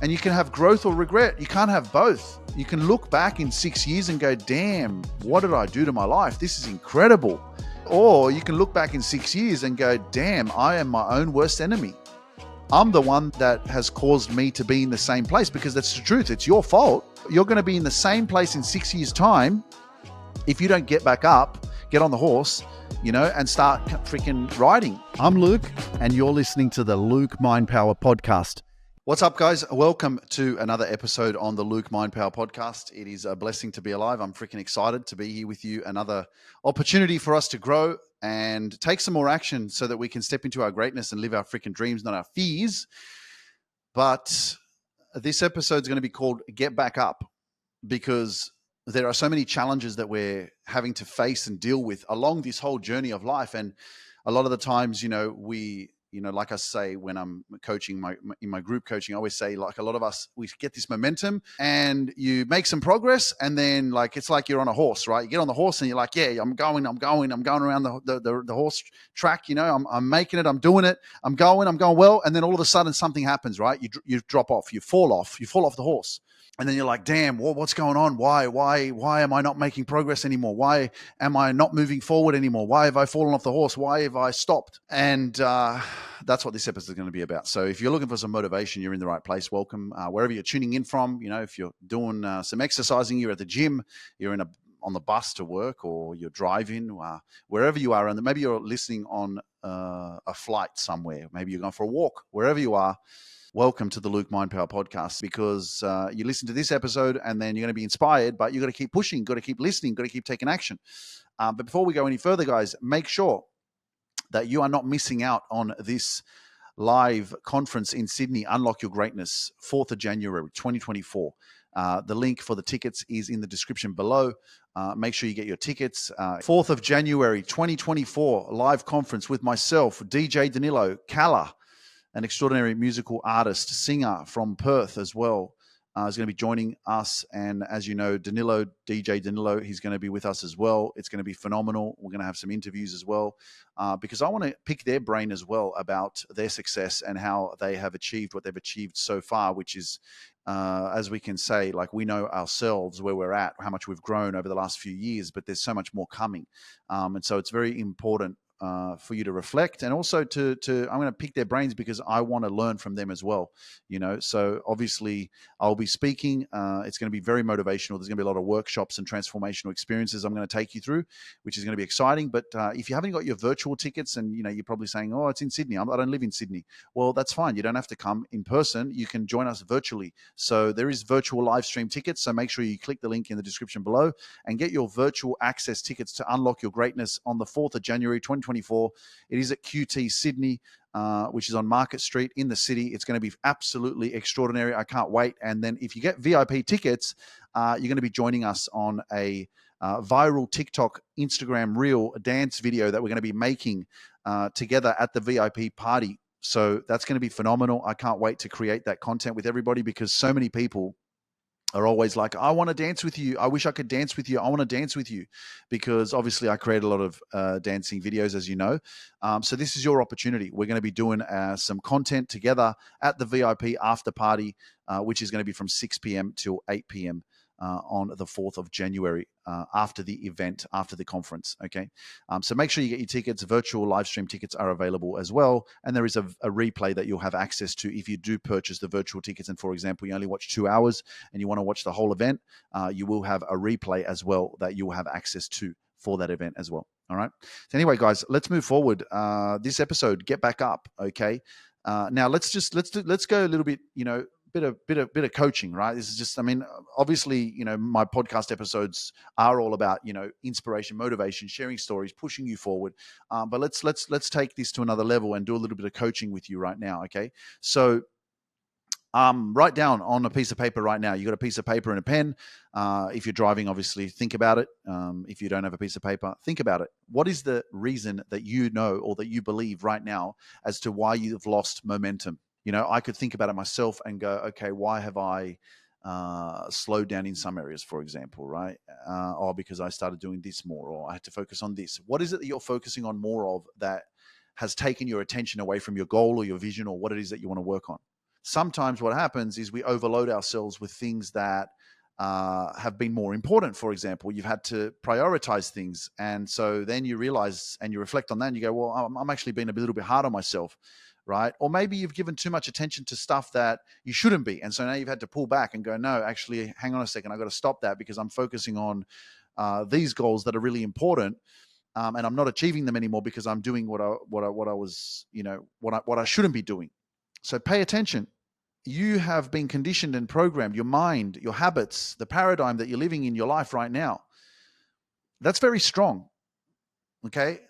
And you can have growth or regret. You can't have both. You can look back in 6 years and go, damn, what did I do to my life? This is incredible. Or you can look back in 6 years and go, damn, I am my own worst enemy. I'm the one that has caused me to be in the same place, because that's the truth. It's your fault. You're going to be in the same place in 6 years' time if you don't get back up, get on the horse, and start freaking riding. I'm Luke, and you're listening to the Luke Mind Power Podcast. What's up, guys? Welcome to another episode on the Luke Mind Power Podcast. It is a blessing to be alive. I'm freaking excited to be here with you. Another opportunity for us to grow and take some more action so that we can step into our greatness and live our freaking dreams, not our fears. But this episode is going to be called Get Back Up, because there are so many challenges that we're having to face and deal with along this whole journey of life. And a lot of the times, like I say, when I'm coaching in my group coaching, I always say, like, a lot of us, we get this momentum and you make some progress, and then it's like you're on a horse, right? You get on the horse and you're like, yeah, I'm going around the horse track, I'm making it, I'm doing it, I'm going well. And then all of a sudden something happens, right? You drop off, you fall off the horse. And then you're like, damn, what's going on? Why am I not making progress anymore? Why am I not moving forward anymore? Why have I fallen off the horse? Why have I stopped? And that's what this episode is going to be about. So if you're looking for some motivation, you're in the right place. Welcome. Wherever you're tuning in from, if you're doing some exercising, you're at the gym, you're on the bus to work, or you're driving, wherever you are. And maybe you're listening on a flight somewhere. Maybe you're going for a walk, wherever you are. Welcome to the Luke Mind Power Podcast, because you listen to this episode and then you're going to be inspired, but you've got to keep pushing, got to keep listening, got to keep taking action. But before we go any further, guys, make sure that you are not missing out on this live conference in Sydney, Unlock Your Greatness, 4th of January, 2024. The link for the tickets is in the description below. Make sure you get your tickets. 4th of January, 2024, live conference with myself, DJ Danilo, Kala, an extraordinary musical artist, singer from Perth as well, is going to be joining us. And as you know, DJ Danilo, he's going to be with us as well. It's going to be phenomenal. We're going to have some interviews as well, because I want to pick their brain as well about their success and how they have achieved what they've achieved so far, which is, as we can say, we know ourselves where we're at, how much we've grown over the last few years, but there's so much more coming. And so it's very important for you to reflect, and also to I'm going to pick their brains because I want to learn from them as well. So obviously I'll be speaking. It's going to be very motivational. There's going to be a lot of workshops and transformational experiences I'm going to take you through, which is going to be exciting. But if you haven't got your virtual tickets, and you're probably saying, oh, it's in Sydney, I don't live in Sydney. Well, that's fine. You don't have to come in person. You can join us virtually. So there is virtual live stream tickets. So make sure you click the link in the description below and get your virtual access tickets to Unlock Your Greatness on the 4th of January 2024. It is at QT Sydney, which is on Market Street in the city. It's going to be absolutely extraordinary. I can't wait. And then if you get VIP tickets, you're going to be joining us on a viral TikTok, Instagram reel dance video that we're going to be making together at the VIP party. So that's going to be phenomenal. I can't wait to create that content with everybody, because so many people are always like, I want to dance with you. I wish I could dance with you. I want to dance with you, because obviously I create a lot of dancing videos, as you know. So this is your opportunity. We're going to be doing some content together at the VIP after party, which is going to be from 6 p.m. till 8 p.m. On the 4th of January, after the event, after the conference. Okay. So make sure you get your tickets. Virtual live stream tickets are available as well. And there is a replay that you'll have access to if you do purchase the virtual tickets. And for example, you only watch 2 hours and you want to watch the whole event, you will have a replay as well that you will have access to for that event as well. All right. So anyway, guys, let's move forward. This episode, Get Back Up. Okay. Now let's go a little bit, bit of coaching, right? This is just, obviously, my podcast episodes are all about, inspiration, motivation, sharing stories, pushing you forward. But let's take this to another level and do a little bit of coaching with you right now. Okay. So, write down on a piece of paper right now. You got a piece of paper and a pen. If you're driving, obviously think about it. If you don't have a piece of paper, think about it. What is the reason that you know, or that you believe right now, as to why you've lost momentum? I could think about it myself and go, okay, why have I slowed down in some areas, for example, right? Or because I started doing this more, or I had to focus on this. What is it that you're focusing on more of that has taken your attention away from your goal or your vision or what it is that you want to work on? sometimes what happens is we overload ourselves with things that have been more important. For example, you've had to prioritize things. And so then you realize and you reflect on that and you go, well, I'm actually being a little bit hard on myself, right? Or maybe you've given too much attention to stuff that you shouldn't be. And so now you've had to pull back and go, no, actually, hang on a second. I've got to stop that because I'm focusing on these goals that are really important. And I'm not achieving them anymore because I'm doing what I was, what I shouldn't be doing. So pay attention. You have been conditioned and programmed, your mind, your habits, the paradigm that you're living in your life right now. That's very strong. Okay.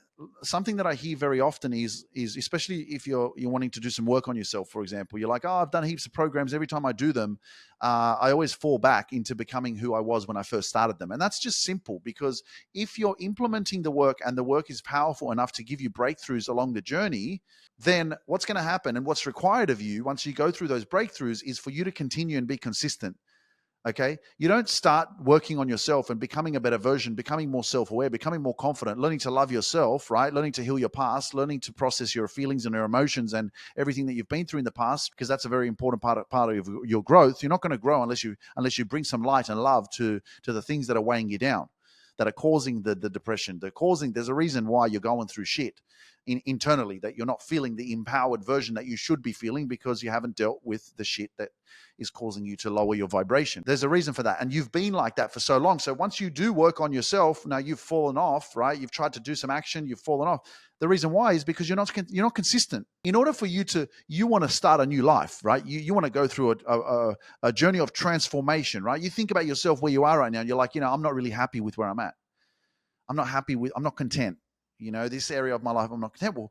Something that I hear very often is especially if you're wanting to do some work on yourself, for example, you're like, oh, I've done heaps of programs. Every time I do them, I always fall back into becoming who I was when I first started them. And that's just simple, because if you're implementing the work and the work is powerful enough to give you breakthroughs along the journey, then what's going to happen and what's required of you once you go through those breakthroughs is for you to continue and be consistent. Okay. You don't start working on yourself and becoming a better version, becoming more self-aware, becoming more confident, learning to love yourself, right? Learning to heal your past, learning to process your feelings and your emotions and everything that you've been through in the past, because that's a very important part of your growth. You're not going to grow unless you bring some light and love to the things that are weighing you down, that are causing the depression. There's a reason why you're going through shit internally, that you're not feeling the empowered version that you should be feeling because you haven't dealt with the shit that is causing you to lower your vibration. There's a reason for that. And you've been like that for so long. So once you do work on yourself, now you've fallen off, right? You've tried to do some action, you've fallen off. The reason why is because you're not consistent. In order for you want to start a new life, right? You want to go through a journey of transformation, right? You think about yourself where you are right now and you're like, I'm not really happy with where I'm at. I'm not content. This area of my life, I'm not content. Well,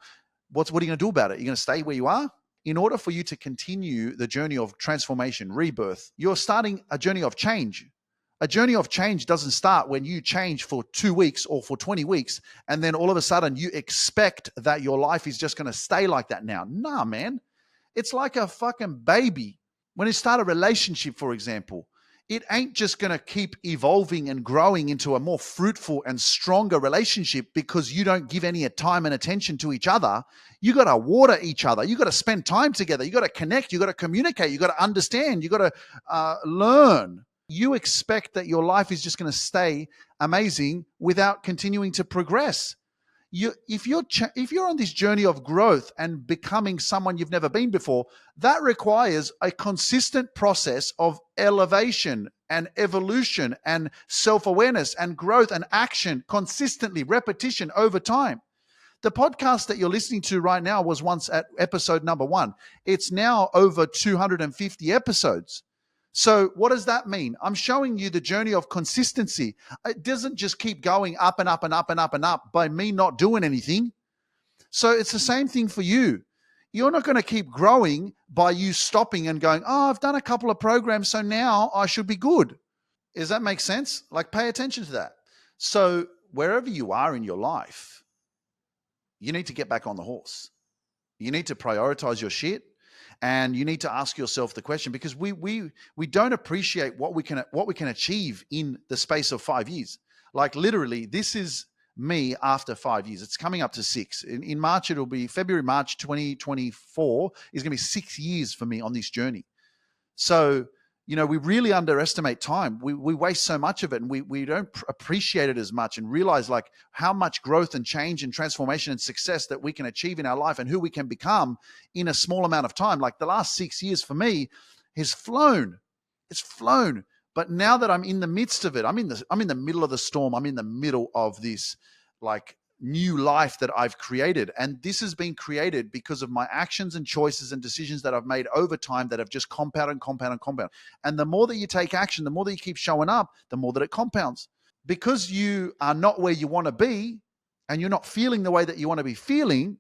what are you going to do about it? You're going to stay where you are? In order for you to continue the journey of transformation, rebirth, you're starting a journey of change. A journey of change doesn't start when you change for 2 weeks or for 20 weeks, and then all of a sudden you expect that your life is just going to stay like that now. Nah, man. It's like a fucking baby. When you start a relationship, for example, it ain't just going to keep evolving and growing into a more fruitful and stronger relationship because you don't give any time and attention to each other. You got to water each other. You got to spend time together. You got to connect. You got to communicate. You got to understand. You got to learn. You expect that your life is just going to stay amazing without continuing to progress. If you're on this journey of growth and becoming someone you've never been before, that requires a consistent process of elevation and evolution and self-awareness and growth and action, consistently, repetition over time. The podcast that you're listening to right now was once at episode number 1. It's now over 250 episodes. So what does that mean? I'm showing you the journey of consistency. It doesn't just keep going up and up and up and up and up by me not doing anything. So it's the same thing for you. You're not going to keep growing by you stopping and going, oh, I've done a couple of programs, so now I should be good. Does that make sense? Like, pay attention to that. So wherever you are in your life, you need to get back on the horse. You need to prioritize your shit. And you need to ask yourself the question, because we don't appreciate what we can achieve in the space of 5 years. Like, literally, this is me after 5 years. It's coming up to 6. In March, it'll be February, March 2024 is going to be 6 years for me on this journey. So, we really underestimate time. We waste so much of it, and we don't appreciate it as much and realize like how much growth and change and transformation and success that we can achieve in our life and who we can become in a small amount of time. Like, the last 6 years for me has flown. It's flown. But now that I'm in the midst of it, I'm in the middle of the storm. I'm in the middle of this like new life that I've created. And this has been created because of my actions and choices and decisions that I've made over time that have just compound and compound and compound. And the more that you take action, the more that you keep showing up, the more that it compounds. Because you are not where you want to be and you're not feeling the way that you want to be feeling,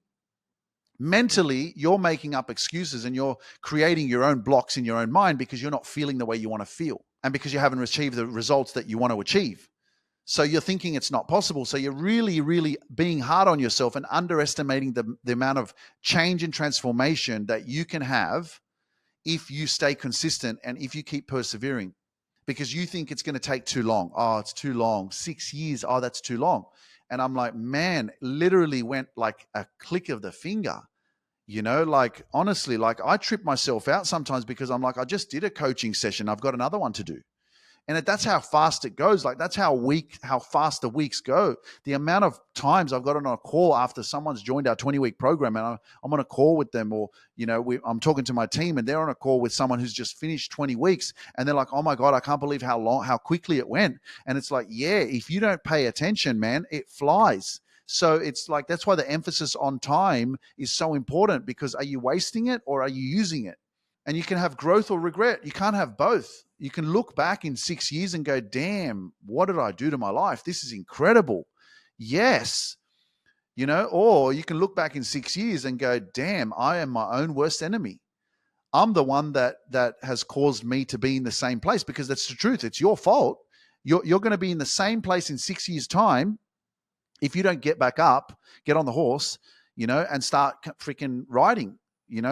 mentally, you're making up excuses and you're creating your own blocks in your own mind because you're not feeling the way you want to feel and because you haven't achieved the results that you want to achieve. So you're thinking it's not possible. So you're really, really being hard on yourself and underestimating the amount of change and transformation that you can have if you stay consistent and if you keep persevering, because you think it's going to take too long. Oh, it's too long. 6 years. Oh, that's too long. And I'm like, man, literally went like a click of the finger. Like honestly, like I trip myself out sometimes because I'm like, I just did a coaching session. I've got another one to do. And that's how fast it goes. Like that's how fast the weeks go. The amount of times I've gotten on a call after someone's joined our 20-week program, and I'm on a call with them, or I'm talking to my team, and they're on a call with someone who's just finished 20 weeks, and they're like, "Oh my god, I can't believe how quickly it went." And it's like, yeah, if you don't pay attention, man, it flies. So it's like that's why the emphasis on time is so important, because are you wasting it or are you using it? And you can have growth or regret. You can't have both. You can look back in 6 years and go, damn, what did I do to my life? This is incredible. Yes. Or you can look back in 6 years and go, damn, I am my own worst enemy. I'm the one that has caused me to be in the same place, because that's the truth. It's your fault. You're going to be in the same place in 6 years' time if you don't get back up, get on the horse, and start freaking riding.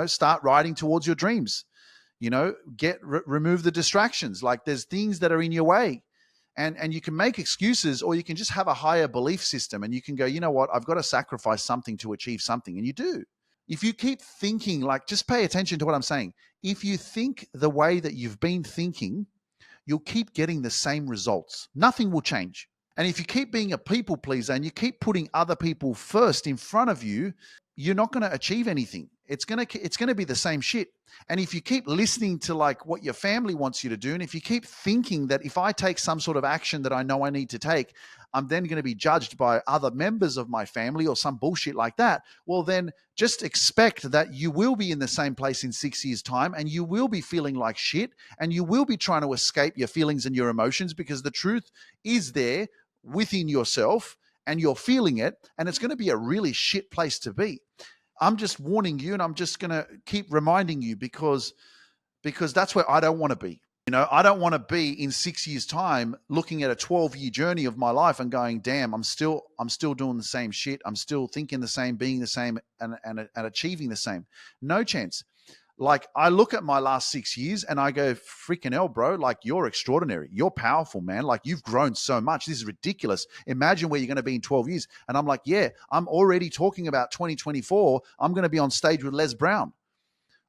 Start riding towards your dreams. Remove the distractions. Like there's things that are in your way, and you can make excuses, or you can just have a higher belief system, and you can go, you know what, I've got to sacrifice something to achieve something, and you do. If you keep thinking, like, just pay attention to what I'm saying. If you think the way that you've been thinking, you'll keep getting the same results. Nothing will change. And if you keep being a people pleaser and you keep putting other people first in front of you, you're not going to achieve anything. It's going to be the same shit. And if you keep listening to like what your family wants you to do, and if you keep thinking that if I take some sort of action that I know I need to take, I'm then going to be judged by other members of my family or some bullshit like that, well, then just expect that you will be in the same place in 6 years' time, and you will be feeling like shit, and you will be trying to escape your feelings and your emotions, because the truth is there within yourself and you're feeling it, and it's going to be a really shit place to be. I'm just warning you, and I'm just going to keep reminding you, because that's where I don't want to be. I don't want to be in 6 years' time looking at a 12-year journey of my life and going, damn, I'm still doing the same shit. I'm still thinking the same, being the same, and achieving the same. No chance. Like I look at my last 6 years and I go, freaking hell, bro, like you're extraordinary. You're powerful, man. Like you've grown so much. This is ridiculous. Imagine where you're going to be in 12 years. And I'm like, yeah, I'm already talking about 2024. I'm going to be on stage with Les Brown.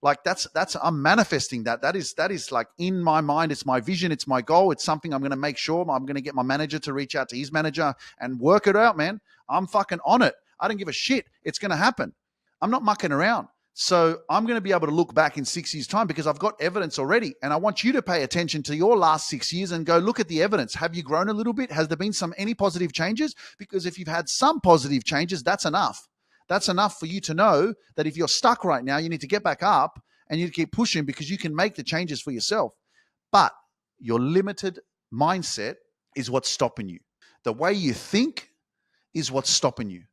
Like that's I'm manifesting that. That is like in my mind. It's my vision. It's my goal. It's something I'm going to make sure. I'm going to get my manager to reach out to his manager and work it out, man. I'm fucking on it. I don't give a shit. It's going to happen. I'm not mucking around. So I'm going to be able to look back in 6 years' time because I've got evidence already. And I want you to pay attention to your last 6 years and go look at the evidence. Have you grown a little bit? Has there been any positive changes? Because if you've had some positive changes, that's enough. That's enough for you to know that if you're stuck right now, you need to get back up and you keep pushing, because you can make the changes for yourself. But your limited mindset is what's stopping you. The way you think is what's stopping you.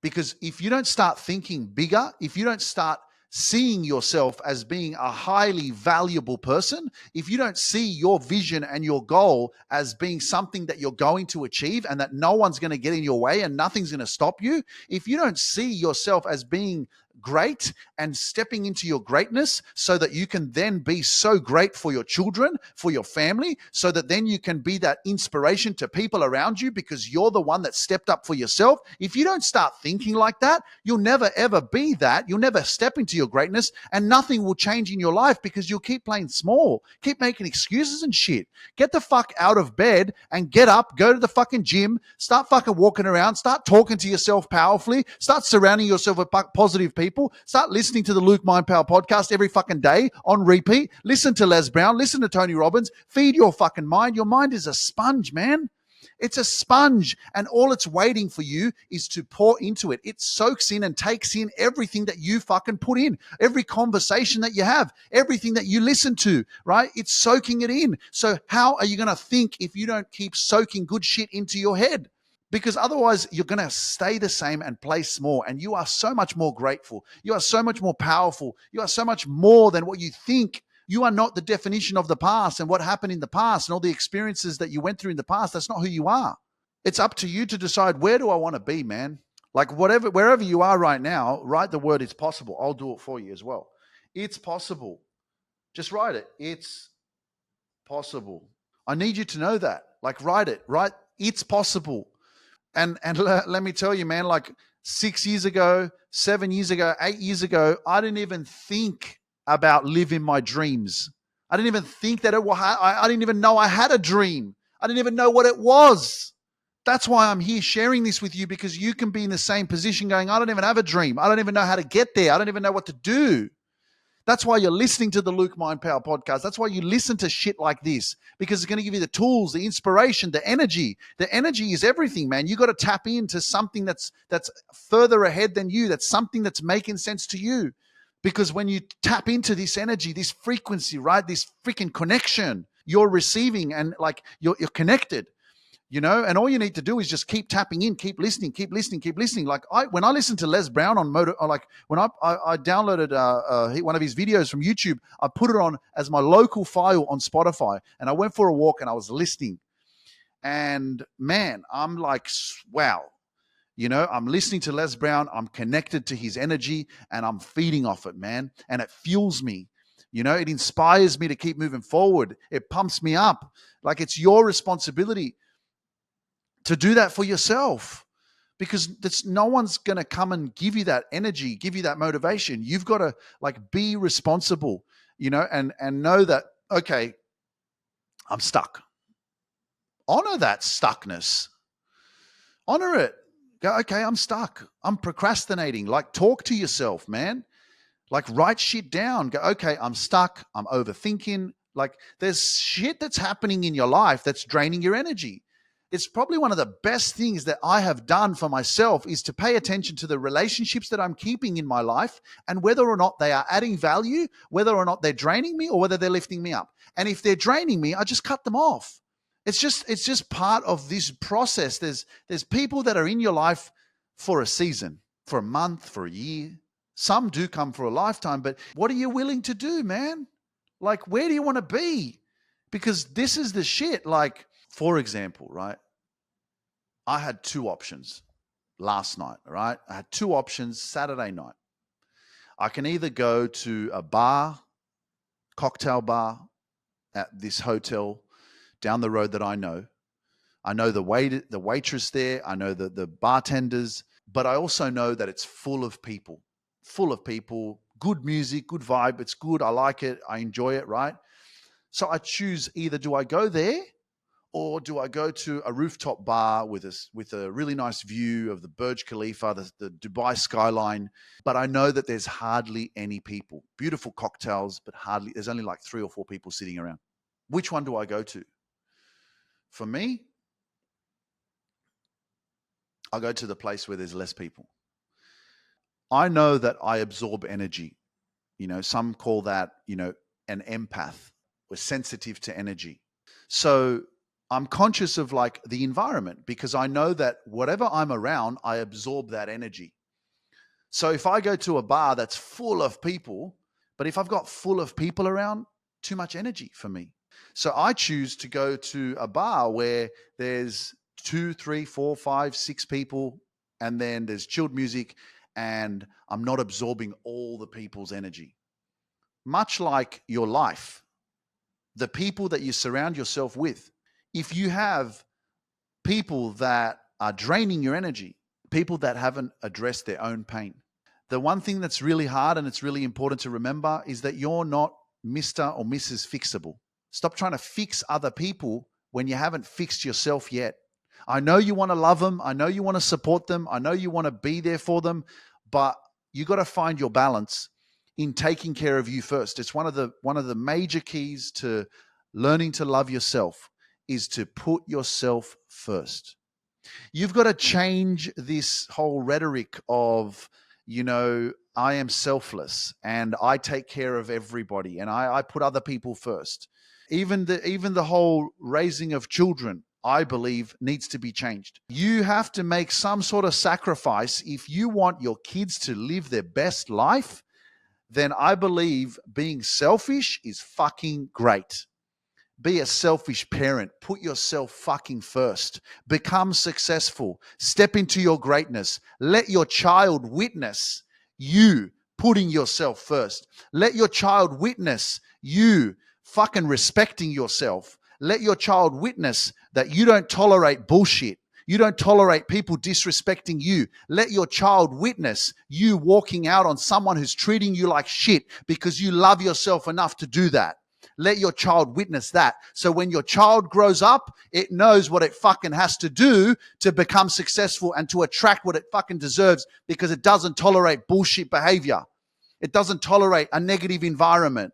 Because if you don't start thinking bigger, if you don't start seeing yourself as being a highly valuable person, if you don't see your vision and your goal as being something that you're going to achieve and that no one's going to get in your way and nothing's going to stop you, if you don't see yourself as being great and stepping into your greatness so that you can then be so great for your children, for your family, so that then you can be that inspiration to people around you because you're the one that stepped up for yourself. If you don't start thinking like that, you'll never ever be that. You'll never step into your greatness, and nothing will change in your life because you'll keep playing small, keep making excuses and shit. Get the fuck out of bed and get up, go to the fucking gym, start fucking walking around, start talking to yourself powerfully, start surrounding yourself with positive people. Start listening to the Luke Mind Power podcast every fucking day on repeat. Listen to Les Brown. Listen to Tony Robbins. Feed your fucking mind. Your mind is a sponge, man. It's a sponge, and all it's waiting for you is to pour into it. It soaks in and takes in everything that you fucking put in, every conversation that you have, everything that you listen to, right? It's soaking it in. So how are you going to think if you don't keep soaking good shit into your head? Because otherwise you're going to stay the same and play small. And you are so much more grateful. You are so much more powerful. You are so much more than what you think. You are not the definition of the past and what happened in the past and all the experiences that you went through in the past. That's not who you are. It's up to you to decide, where do I want to be, man? Like wherever you are right now, write the word "it's possible." I'll do it for you as well. It's possible. Just write it. It's possible. I need you to know that. Like write it. Write, it's possible. And let me tell you, man, like 6 years ago, 7 years ago, 8 years ago, I didn't even think about living my dreams. I didn't even think that I didn't even know I had a dream. I didn't even know what it was. That's why I'm here sharing this with you, because you can be in the same position going, I don't even have a dream. I don't even know how to get there. I don't even know what to do. That's why you're listening to the Luke Mind Power podcast. That's why you listen to shit like this, because it's going to give you the tools, the inspiration, the energy. The energy is everything, man. You got to tap into something that's further ahead than you. That's something that's making sense to you. Because when you tap into this energy, this frequency, right, this freaking connection, you're receiving and like you're connected. And all you need to do is just keep tapping in, keep listening, keep listening, keep listening. Like when I listened to Les Brown on when I downloaded one of his videos from YouTube, I put it on as my local file on Spotify, and I went for a walk and I was listening. And man, I'm like, wow, I'm listening to Les Brown, I'm connected to his energy, and I'm feeding off it, man. And it fuels me. It inspires me to keep moving forward. It pumps me up. Like, it's your responsibility to do that for yourself, because no one's going to come and give you that energy, give you that motivation. You've got to be responsible, and know that, okay, I'm stuck. Honor that stuckness. Honor it. Go, okay, I'm stuck. I'm procrastinating. Talk to yourself, man. Write shit down. Go, okay, I'm stuck. I'm overthinking. There's shit that's happening in your life that's draining your energy. It's probably one of the best things that I have done for myself is to pay attention to the relationships that I'm keeping in my life, and whether or not they are adding value, whether or not they're draining me, or whether they're lifting me up. And if they're draining me, I just cut them off. It's just part of this process. There's people that are in your life for a season, for a month, for a year. Some do come for a lifetime, but what are you willing to do, man? Where do you want to be? Because this is the shit. For example, right? I had two options last night, right? I had two options Saturday night. I can either go to a bar, cocktail bar at this hotel down the road that I know. I know the waitress there. I know the bartenders, but I also know that it's full of people, good music, good vibe. It's good. I like it. I enjoy it, right? So I choose either do I go there, or do I go to a rooftop bar with a really nice view of the Burj Khalifa, the Dubai skyline, but I know that there's hardly any people. Beautiful cocktails, but there's only 3 or 4 people sitting around. Which one do I go to? For me, I go to the place where there's less people. I know that I absorb energy. Some call that, an empath. We're sensitive to energy. So I'm conscious of the environment, because I know that whatever I'm around, I absorb that energy. So if I go to a bar that's full of people, but if I've got full of people around, too much energy for me. So I choose to go to a bar where there's 2, 3, 4, 5, 6 people, and then there's chilled music, and I'm not absorbing all the people's energy. Much like your life, the people that you surround yourself with. If you have people that are draining your energy, people that haven't addressed their own pain, the one thing that's really hard and it's really important to remember is that you're not Mr. or Mrs. Fixable. Stop trying to fix other people when you haven't fixed yourself yet. I know you want to love them. I know you want to support them. I know you want to be there for them, but you got to find your balance in taking care of you first. It's one of the major keys to learning to love yourself is to put yourself first. You've got to change this whole rhetoric of, I am selfless and I take care of everybody and I put other people first. Even the whole raising of children, I believe, needs to be changed. You have to make some sort of sacrifice if you want your kids to live their best life. Then I believe being selfish is fucking great. Be a selfish parent. Put yourself fucking first. Become successful. Step into your greatness. Let your child witness you putting yourself first. Let your child witness you fucking respecting yourself. Let your child witness that you don't tolerate bullshit. You don't tolerate people disrespecting you. Let your child witness you walking out on someone who's treating you like shit because you love yourself enough to do that. Let your child witness that. So when your child grows up, it knows what it fucking has to do to become successful and to attract what it fucking deserves because it doesn't tolerate bullshit behavior. It doesn't tolerate a negative environment.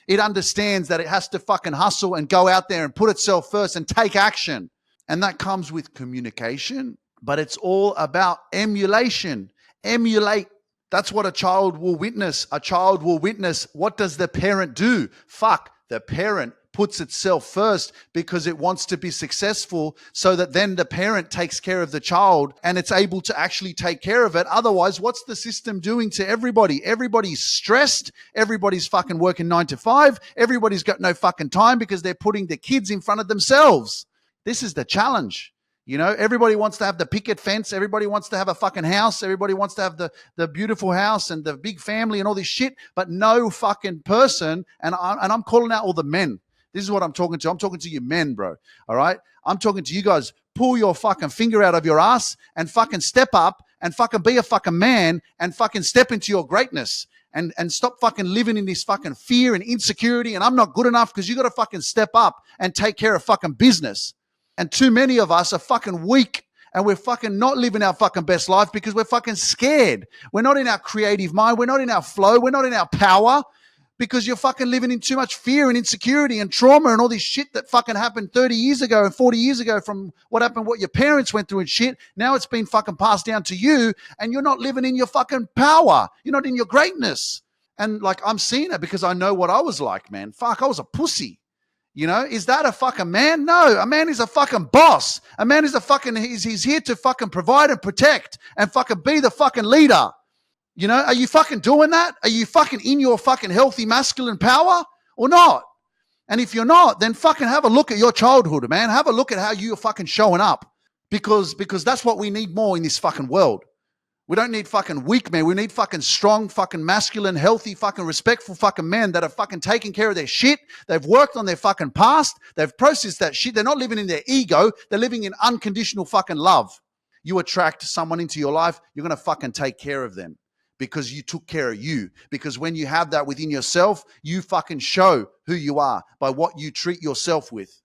It understands that it has to fucking hustle and go out there and put itself first and take action. And that comes with communication, but it's all about emulation. Emulate. That's what a child will witness. A child will witness, what does the parent do? Fuck, the parent puts itself first because it wants to be successful so that then the parent takes care of the child and it's able to actually take care of it. Otherwise, what's the system doing to everybody? Everybody's stressed. Everybody's fucking working 9 to 5. Everybody's got no fucking time because they're putting the kids in front of themselves. This is the challenge. You know, everybody wants to have the picket fence. Everybody wants to have a fucking house. Everybody wants to have the beautiful house and the big family and all this shit, but no fucking person. And I'm calling out all the men. This is what I'm talking to. I'm talking to you men, bro. All right? I'm talking to you guys. Pull your fucking finger out of your ass and fucking step up and fucking be a fucking man and fucking step into your greatness. And stop fucking living in this fucking fear and insecurity and I'm not good enough, because you got to fucking step up and take care of fucking business. And too many of us are fucking weak and we're fucking not living our fucking best life because we're fucking scared. We're not in our creative mind. We're not in our flow. We're not in our power because you're fucking living in too much fear and insecurity and trauma and all this shit that fucking happened 30 years ago and 40 years ago from what happened, what your parents went through and shit. Now it's been fucking passed down to you and you're not living in your fucking power. You're not in your greatness. And like, I'm seeing it because I know what I was like, man. Fuck, I was a pussy. You know, is that a fucking man? No, a man is a fucking boss. A man is a fucking, he's here to fucking provide and protect and fucking be the fucking leader. You know, are you fucking doing that? Are you fucking in your fucking healthy masculine power or not? And if you're not, then fucking have a look at your childhood, man. Have a look at how you're fucking showing up because that's what we need more in this fucking world. We don't need fucking weak men. We need fucking strong, fucking masculine, healthy, fucking respectful fucking men that are fucking taking care of their shit. They've worked on their fucking past. They've processed that shit. They're not living in their ego. They're living in unconditional fucking love. You attract someone into your life, you're going to fucking take care of them because you took care of you. Because when you have that within yourself, you fucking show who you are by what you treat yourself with.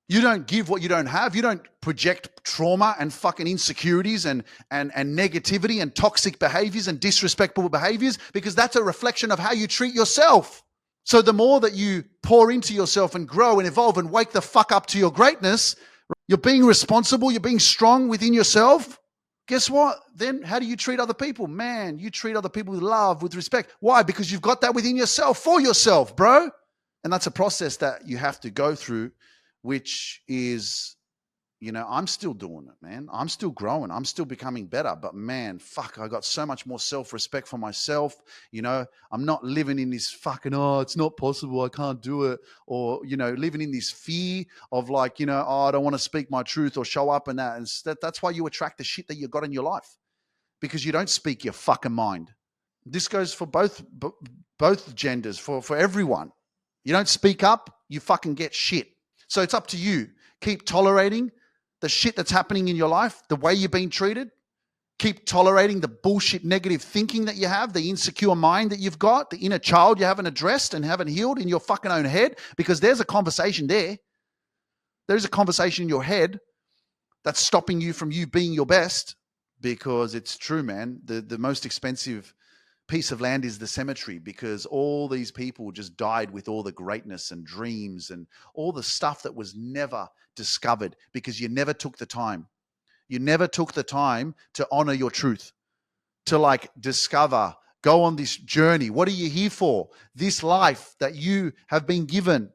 You don't give what you don't have. You don't project trauma and fucking insecurities and negativity and toxic behaviors and disrespectful behaviors because that's a reflection of how you treat yourself. So the more that you pour into yourself and grow and evolve and wake the fuck up to your greatness, you're being responsible, you're being strong within yourself. Guess what? Then how do you treat other people? Man, you treat other people with love, with respect. Why? Because you've got that within yourself, for yourself, bro. And that's a process that you have to go through, which is, you know, I'm still doing it, man. I'm still growing. I'm still becoming better. But man, fuck, I got so much more self-respect for myself. You know, I'm not living in this fucking, oh, it's not possible, I can't do it. Or, you know, living in this fear of like, you know, oh, I don't want to speak my truth or show up and that. And that's why you attract the shit that you got in your life, because you don't speak your fucking mind. This goes for both genders, for everyone. You don't speak up, you fucking get shit. So it's up to you. Keep tolerating the shit that's happening in your life, the way you're being treated. Keep tolerating the bullshit negative thinking that you have, the insecure mind that you've got, the inner child you haven't addressed and haven't healed in your fucking own head, because there's a conversation there. There's a conversation in your head that's stopping you from you being your best, because it's true, man. The most expensive piece of land is the cemetery, because all these people just died with all the greatness and dreams and all the stuff that was never discovered because you never took the time. You never took the time to honor your truth, to like discover, go on this journey. What are you here for? This life that you have been given,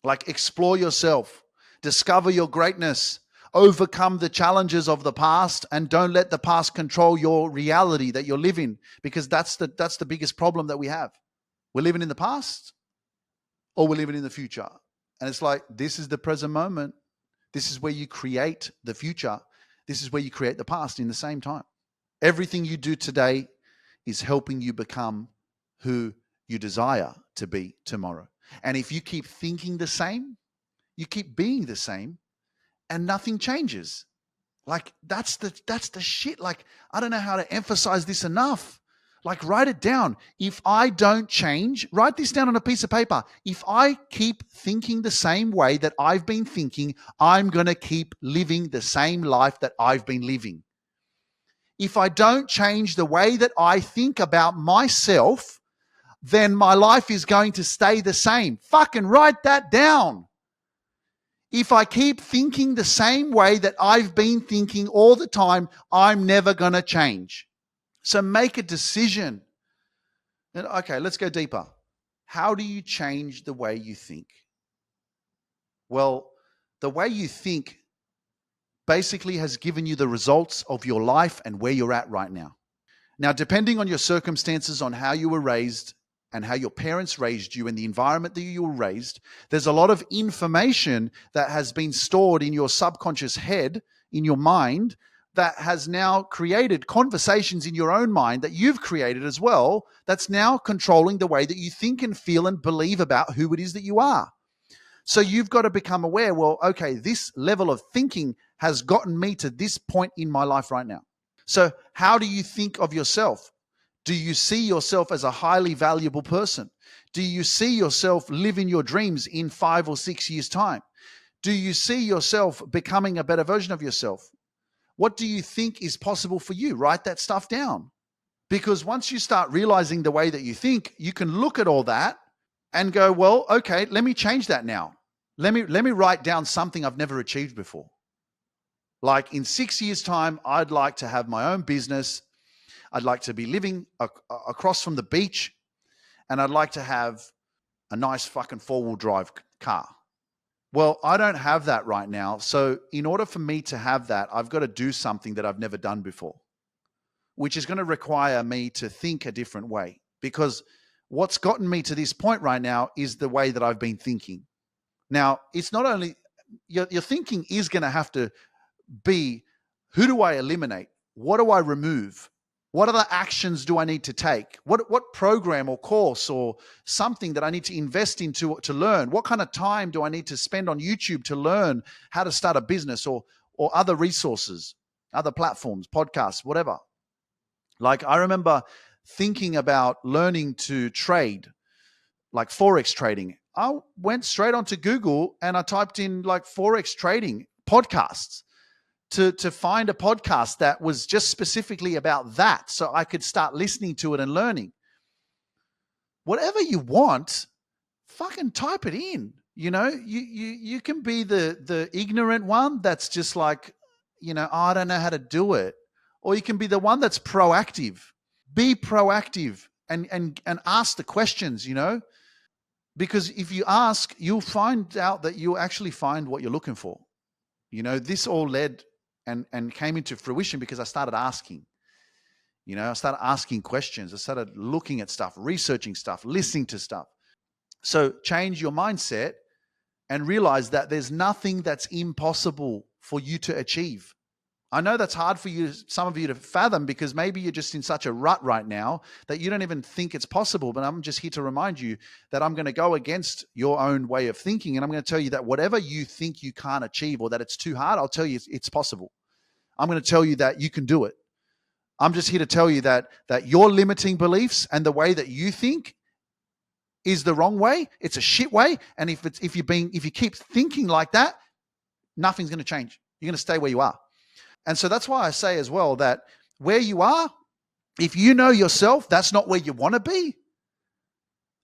like explore yourself, discover your greatness, overcome the challenges of the past, and don't let the past control your reality that you're living, because that's the biggest problem that we have. We're living in the past or we're living in the future. And it's like, this is the present moment. This is where you create the future. This is where you create the past in the same time. Everything you do today is helping you become who you desire to be tomorrow. And if you keep thinking the same, you keep being the same, and nothing changes. Like that's the shit. Like, I don't know how to emphasize this enough. Like, write it down. If I don't change, write this down on a piece of paper. If I keep thinking the same way that I've been thinking, I'm going to keep living the same life that I've been living. If I don't change the way that I think about myself, then my life is going to stay the same. Fucking write that down. If I keep thinking the same way that I've been thinking all the time, I'm never going to change. So make a decision. And okay, let's go deeper. How do you change the way you think? Well, the way you think basically has given you the results of your life and where you're at right now. Now, depending on your circumstances, on how you were raised and how your parents raised you and the environment that you were raised, there's a lot of information that has been stored in your subconscious head, in your mind, that has now created conversations in your own mind that you've created as well, that's now controlling the way that you think and feel and believe about who it is that you are. So you've got to become aware, well, okay, this level of thinking has gotten me to this point in my life right now. So how do you think of yourself? Do you see yourself as a highly valuable person? Do you see yourself living your dreams in 5 or 6 years' time? Do you see yourself becoming a better version of yourself? What do you think is possible for you? Write that stuff down. Because once you start realizing the way that you think, you can look at all that and go, well, okay, let me change that now. Let me write down something I've never achieved before. Like, in 6 years' time, I'd like to have my own business. I'd like to be living across from the beach, and I'd like to have a nice fucking 4-wheel drive car. Well, I don't have that right now. So in order for me to have that, I've got to do something that I've never done before, which is going to require me to think a different way, because what's gotten me to this point right now is the way that I've been thinking. Now, it's not only your thinking is going to have to be, who do I eliminate? What do I remove? What other actions do I need to take? What program or course or something that I need to invest into to learn? What kind of time do I need to spend on YouTube to learn how to start a business, or other resources, other platforms, podcasts, whatever? Like, I remember thinking about learning to trade, like Forex trading. I went straight onto Google and I typed in like Forex trading podcasts to find a podcast that was just specifically about that, so I could start listening to it and learning. Whatever you want, fucking type it in. You know, you can be the ignorant one that's just like, oh, I don't know how to do it. Or you can be the one that's proactive. Be proactive and ask the questions, because if you ask, you'll find out that you'll actually find what you're looking for. This all led and came into fruition because I started asking. I started asking questions. I started looking at stuff, researching stuff, listening to stuff. So change your mindset and realize that there's nothing that's impossible for you to achieve. I know that's hard for you, some of you, to fathom, because maybe you're just in such a rut right now that you don't even think it's possible. But I'm just here to remind you that I'm going to go against your own way of thinking. And I'm going to tell you that whatever you think you can't achieve or that it's too hard, I'll tell you it's possible. I'm going to tell you that you can do it. I'm just here to tell you that your limiting beliefs and the way that you think is the wrong way. It's a shit way. And if you keep thinking like that, nothing's going to change. You're going to stay where you are. And so that's why I say as well that where you are, if you know yourself, that's not where you want to be.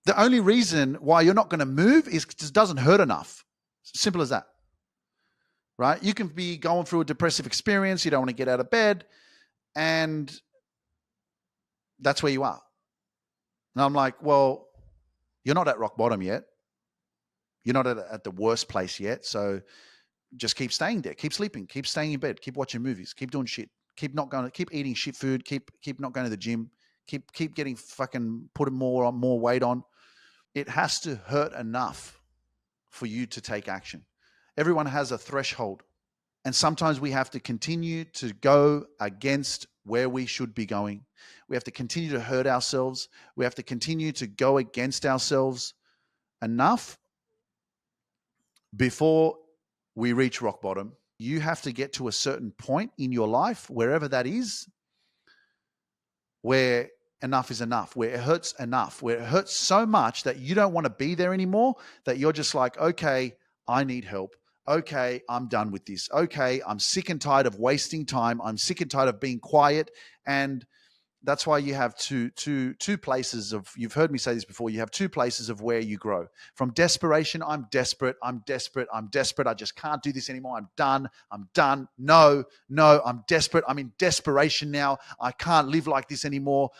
The only reason why you're not going to move is because it doesn't hurt enough. Simple as that. Right? You can be going through a depressive experience. You don't want to get out of bed. And that's where you are. And I'm like, well, you're not at rock bottom yet. You're not at the worst place yet. So just keep staying there. Keep sleeping. Keep staying in bed. Keep watching movies. Keep doing shit. Keep eating shit food. Keep not going to the gym. Keep getting fucking putting more weight on. It has to hurt enough for you to take action. Everyone has a threshold. And sometimes we have to continue to go against where we should be going. We have to continue to hurt ourselves. We have to continue to go against ourselves enough before we reach rock bottom. You have to get to a certain point in your life, wherever that is, where enough is enough, where it hurts enough, where it hurts so much that you don't want to be there anymore, that you're just like, okay, I need help. Okay, I'm done with this. Okay, I'm sick and tired of wasting time. I'm sick and tired of being quiet. And that's why you have two places of, you've heard me say this before, you have two places of where you grow. From desperation, I'm desperate, I just can't do this anymore, I'm done. No, I'm desperate, I'm in desperation now, I can't live like this anymore,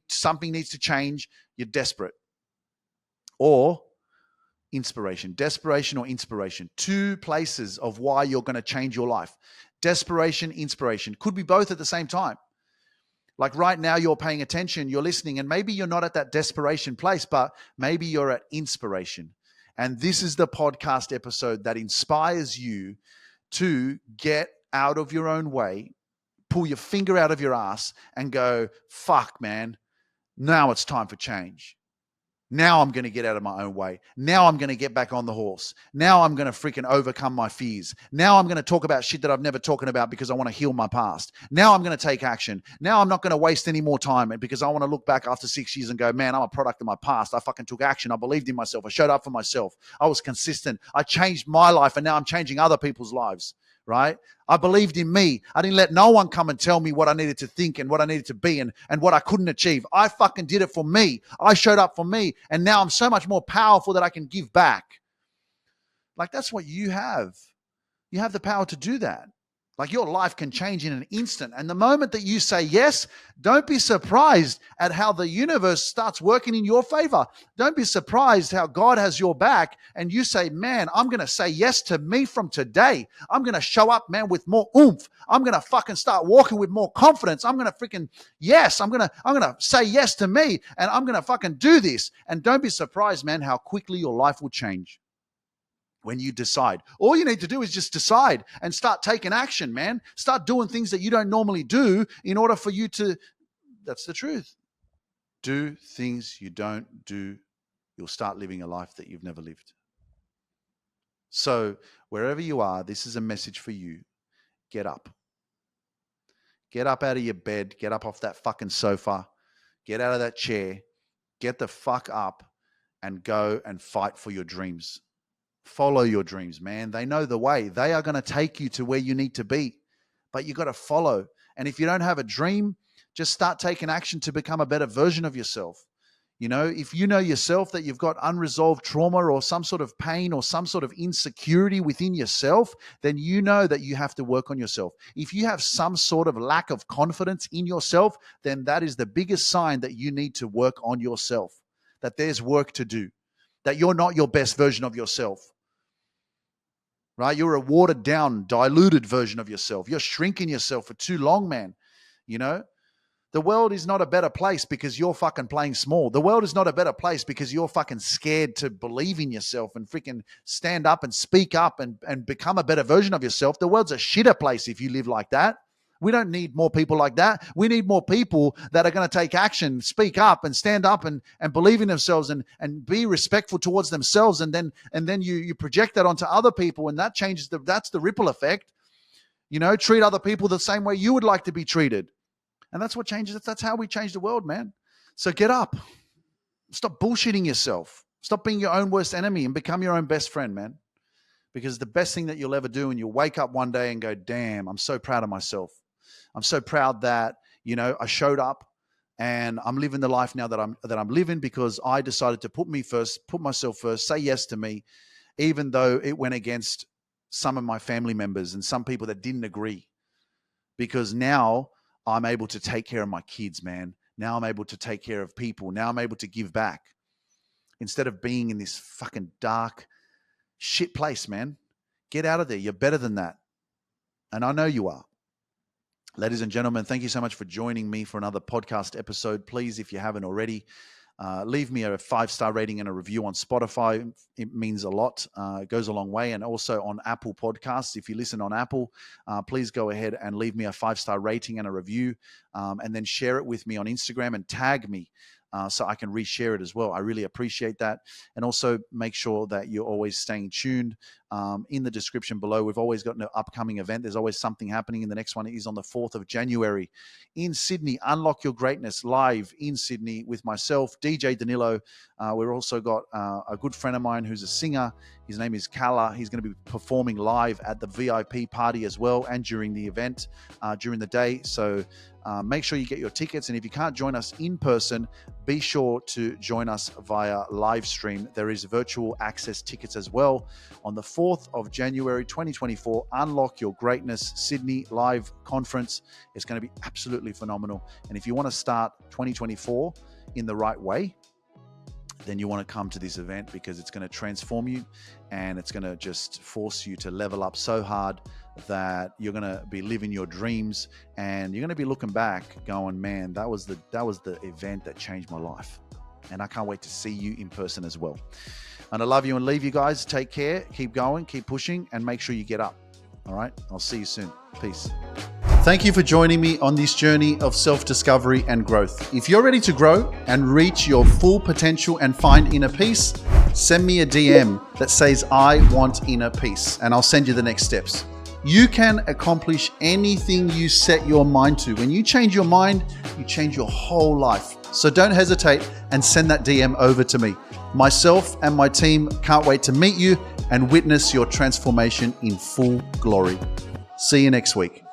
something needs to change. You're desperate. Or inspiration, desperation or inspiration. Two places of why you're going to change your life. Desperation, inspiration. Could be both at the same time. Like right now, you're paying attention, you're listening, and maybe you're not at that desperation place, but maybe you're at inspiration. And this is the podcast episode that inspires you to get out of your own way, pull your finger out of your ass and go, fuck, man, now it's time for change. Now I'm going to get out of my own way. Now I'm going to get back on the horse. Now I'm going to freaking overcome my fears. Now I'm going to talk about shit that I've never talked about because I want to heal my past. Now I'm going to take action. Now I'm not going to waste any more time because I want to look back after 6 years and go, man, I'm a product of my past. I fucking took action. I believed in myself. I showed up for myself. I was consistent. I changed my life and now I'm changing other people's lives. Right? I believed in me. I didn't let no one come and tell me what I needed to think and what I needed to be and what I couldn't achieve. I fucking did it for me. I showed up for me. And now I'm so much more powerful that I can give back. Like, that's what you have. You have the power to do that. Like, your life can change in an instant. And the moment that you say yes, don't be surprised at how the universe starts working in your favor. Don't be surprised how God has your back and you say, man, I'm going to say yes to me from today. I'm going to show up, man, with more oomph. I'm going to fucking start walking with more confidence. I'm going to freaking, yes, I'm going to say yes to me and I'm going to fucking do this. And don't be surprised, man, how quickly your life will change. When you decide. All you need to do is just decide and start taking action, man. Start doing things that you don't normally do in order for you to, that's the truth. Do things you don't do. You'll start living a life that you've never lived. So wherever you are, this is a message for you. Get up. Get up out of your bed. Get up off that fucking sofa. Get out of that chair. Get the fuck up and go and fight for your dreams. Follow your dreams, man. They know the way. They are going to take you to where you need to be, but you got to follow. And if you don't have a dream, just start taking action to become a better version of yourself. You know, if you know yourself that you've got unresolved trauma or some sort of pain or some sort of insecurity within yourself, then you know that you have to work on yourself. If you have some sort of lack of confidence in yourself, then that is the biggest sign that you need to work on yourself, that there's work to do, that you're not your best version of yourself. Right? You're a watered down, diluted version of yourself. You're shrinking yourself for too long, man. You know, the world is not a better place because you're fucking playing small. The world is not a better place because you're fucking scared to believe in yourself and freaking stand up and speak up and become a better version of yourself. The world's a shitter place if you live like that. We don't need more people like that. We need more people that are going to take action, speak up and stand up and believe in themselves and be respectful towards themselves. And then you project that onto other people and that changes that's the ripple effect. You know, treat other people the same way you would like to be treated. And that's what changes. That's how we change the world, man. So get up. Stop bullshitting yourself. Stop being your own worst enemy and become your own best friend, man. Because the best thing that you'll ever do, and you'll wake up one day and go, damn, I'm so proud of myself. I'm so proud that, you know, I showed up and I'm living the life now that I'm living because I decided to put me first, put myself first, say yes to me, even though it went against some of my family members and some people that didn't agree. Because now I'm able to take care of my kids, man. Now I'm able to take care of people. Now I'm able to give back instead of being in this fucking dark shit place, man. Get out of there. You're better than that. And I know you are. Ladies and gentlemen, thank you so much for joining me for another podcast episode. Please, if you haven't already, leave me a 5-star rating and a review on Spotify. It means a lot. It goes a long way. And also on Apple Podcasts. If you listen on Apple, please go ahead and leave me a 5-star rating and a review. And then share it with me on Instagram and tag me so I can reshare it as well. I really appreciate that. And also make sure that you're always staying tuned in the description below. We've always got an upcoming event. There's always something happening. And the next one is on the 4th of January in Sydney. Unlock Your Greatness live in Sydney with myself, DJ Danilo. We've also got a good friend of mine who's a singer. His name is Kala. He's going to be performing live at the VIP party as well and during the event, during the day. So make sure you get your tickets. And if you can't join us in person, be sure to join us via live stream. There is virtual access tickets as well. On the 4th of January, 2024, Unlock Your Greatness Sydney live conference. It's going to be absolutely phenomenal. And if you want to start 2024 in the right way, then you want to come to this event because it's going to transform you and it's going to just force you to level up so hard that you're going to be living your dreams and you're going to be looking back going, man, that was the event that changed my life. And I can't wait to see you in person as well. And I love you and leave you guys. Take care, keep going, keep pushing, and make sure you get up. All right. I'll see you soon. Peace. Thank you for joining me on this journey of self-discovery and growth. If you're ready to grow and reach your full potential and find inner peace, send me a DM that says, I want inner peace, and I'll send you the next steps. You can accomplish anything you set your mind to. When you change your mind, you change your whole life. So don't hesitate and send that DM over to me. Myself and my team can't wait to meet you and witness your transformation in full glory. See you next week.